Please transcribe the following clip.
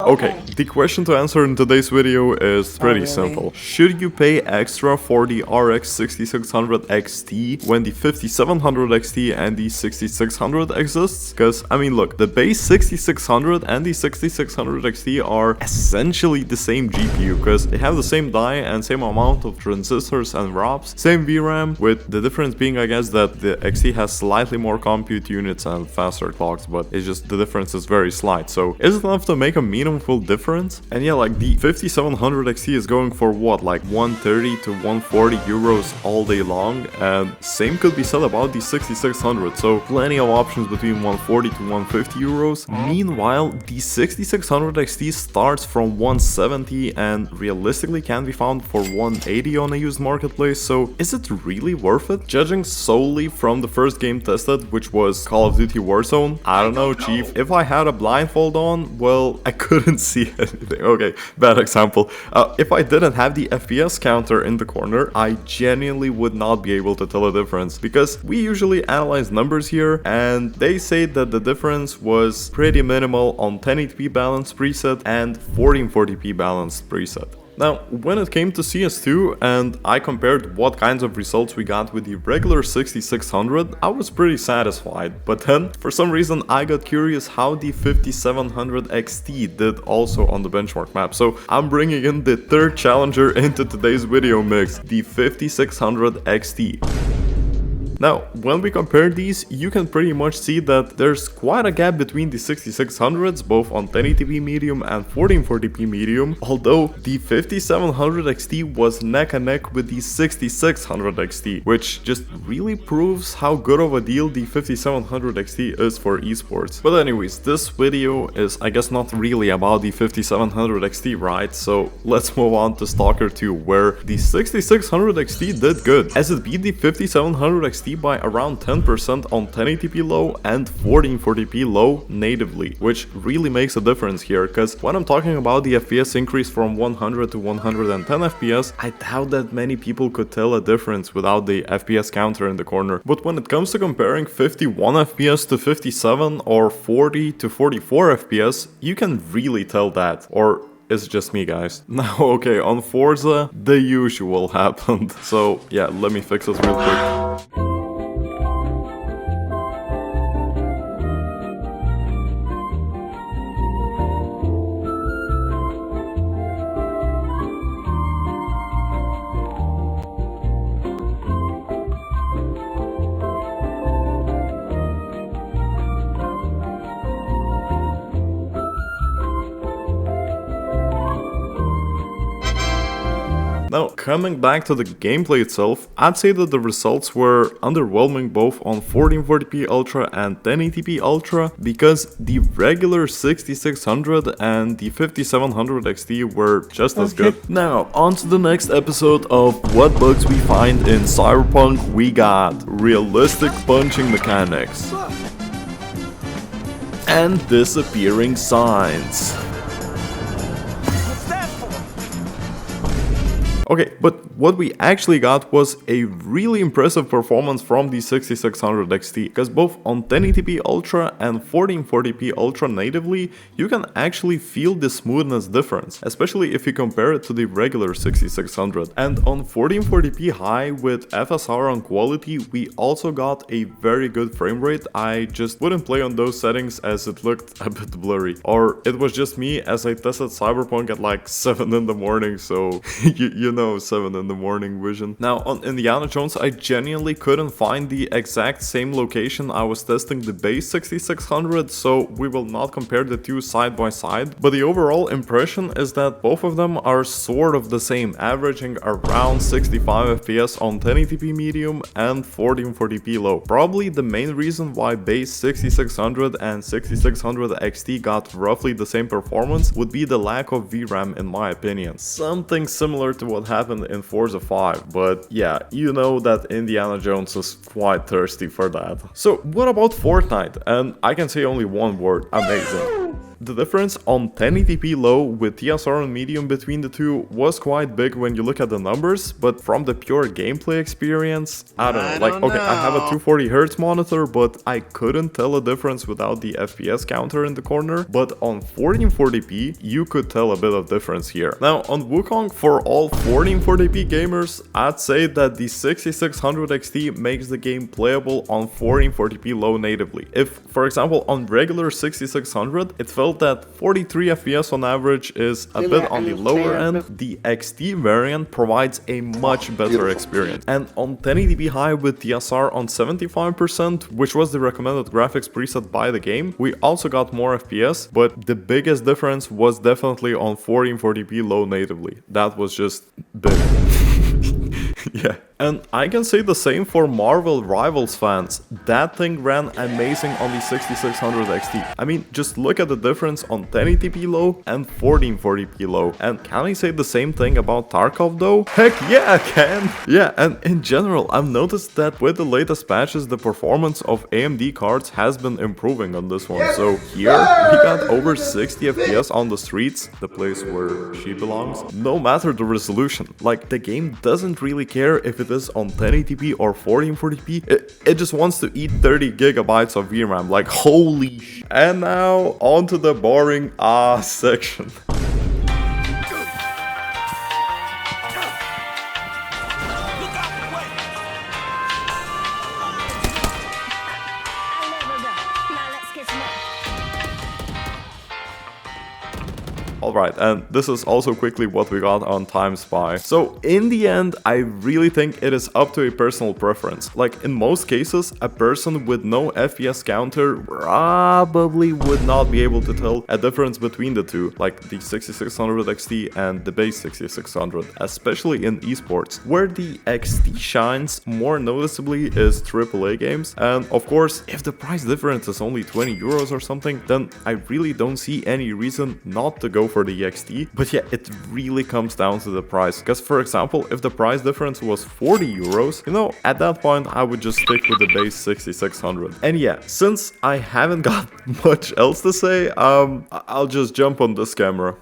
Okay, the question to answer in today's video is pretty simple. Should you pay extra for the RX 6600 XT when the 5700 XT and the 6600 exists? Because, I mean, look, the base 6600 and the 6600 XT are essentially the same GPU because they have the same die and same amount of transistors and VRAMs, same VRAM, with the difference being, I guess, that the XT has slightly more compute units and faster clocks, but it's just the difference is very slight. So is it enough to make a meaningful difference? And yeah, like the 5700 XT is going for what, like 130 to 140 euros all day long, and same could be said about the 6600, so plenty of options between 140 to 150 euros. Meanwhile, the 6600 XT starts from 170 and realistically can be found for 180 on a used marketplace, so is it really worth it? Judging solely from the first game tested, which was Call of Duty Warzone, I don't know, chief. If I had a blindfold on, well, I couldn't see anything. Okay, bad example. If I didn't have the FPS counter in the corner, I genuinely would not be able to tell a difference, because we usually analyze numbers here and they say that the difference was pretty minimal on 1080p balanced preset and 1440p balanced preset. Now, when it came to CS2 and I compared what kinds of results we got with the regular 6600, I was pretty satisfied. But then, for some reason, I got curious how the 5700 XT did also on the benchmark map. So I'm bringing in the third challenger into today's video mix, the 5600 XT. Now, when we compare these, you can pretty much see that there's quite a gap between the 6600s, both on 1080p medium and 1440p medium, although the 5700 XT was neck and neck with the 6600 XT, which just really proves how good of a deal the 5700 XT is for esports. But anyways, this video is, I guess, not really about the 5700 XT, right? So let's move on to Stalker 2, where the 6600 XT did good, as it beat the 5700 XT by around 10% on 1080p low and 1440p low natively, which really makes a difference here, because when I'm talking about the FPS increase from 100 to 110 FPS, I doubt that many people could tell a difference without the FPS counter in the corner. But when it comes to comparing 51 FPS to 57 or 40 to 44 FPS, you can really tell that. Or it's just me, guys. Now, okay, on Forza, the usual happened. So yeah, let me fix this real quick. Now, coming back to the gameplay itself, I'd say that the results were underwhelming both on 1440p Ultra and 1080p Ultra, because the regular 6600 and the 5700 XT were just as good. Now, on to the next episode of what bugs we find in Cyberpunk. We got realistic punching mechanics and disappearing signs. Okay, but what we actually got was a really impressive performance from the 6600 XT, because both on 1080p Ultra and 1440p Ultra natively, you can actually feel the smoothness difference, especially if you compare it to the regular 6600. And on 1440p high with FSR on quality, we also got a very good frame rate. I just wouldn't play on those settings as it looked a bit blurry. Or it was just me as I tested Cyberpunk at like 7 in the morning, so you know, 7 in the morning vision. Now, on Indiana Jones, I genuinely couldn't find the exact same location I was testing the base 6600, so we will not compare the two side by side, but the overall impression is that both of them are sort of the same, averaging around 65 FPS on 1080p medium and 1440p low. Probably the main reason why base 6600 and 6600 XT got roughly the same performance would be the lack of VRAM, in my opinion. Something similar to what happened in Forza 5, but yeah, you know that Indiana Jones is quite thirsty for that. So what about Fortnite? And I can say only one word: amazing. The difference on 1080p low with TSR on medium between the two was quite big when you look at the numbers, but from the pure gameplay experience, I don't know. Like, okay, I have a 240Hz monitor, but I couldn't tell a difference without the FPS counter in the corner. But on 1440p, you could tell a bit of difference here. Now, on Wukong, for all 1440p gamers, I'd say that the 6600 XT makes the game playable on 1440p low natively. If, for example, on regular 6600, it felt that 43 FPS on average is a bit on the lower end, the XT variant provides a much better experience. And on 1080p high with TSR on 75%, which was the recommended graphics preset by the game, we also got more FPS, but the biggest difference was definitely on 1440p low natively. That was just big. Yeah. And I can say the same for Marvel Rivals fans. That thing ran amazing on the 6600 XT. I mean, just look at the difference on 1080p low and 1440p low. And can I say the same thing about Tarkov though? Heck yeah, I can! Yeah, and in general, I've noticed that with the latest patches, the performance of AMD cards has been improving on this one. So here, we got over 60 FPS on the streets, the place where she belongs. No matter the resolution, like the game doesn't really care if it is on 1080p or 1440p, it just wants to eat 30 gigabytes of VRAM, like holy sh. And now on to the boring section. Alright, and this is also quickly what we got on Time Spy. So in the end, I really think it is up to a personal preference. Like in most cases, a person with no FPS counter probably would not be able to tell a difference between the two, like the 6600 XT and the base 6600, especially in esports, where the XT shines more noticeably is AAA games. And of course, if the price difference is only 20 euros or something, then I really don't see any reason not to go for the XT. But yeah, it really comes down to the price, because for example, if the price difference was 40 euros, you know, at that point I would just stick with the base 6600. And yeah, since I haven't got much else to say, I'll just jump on this camera.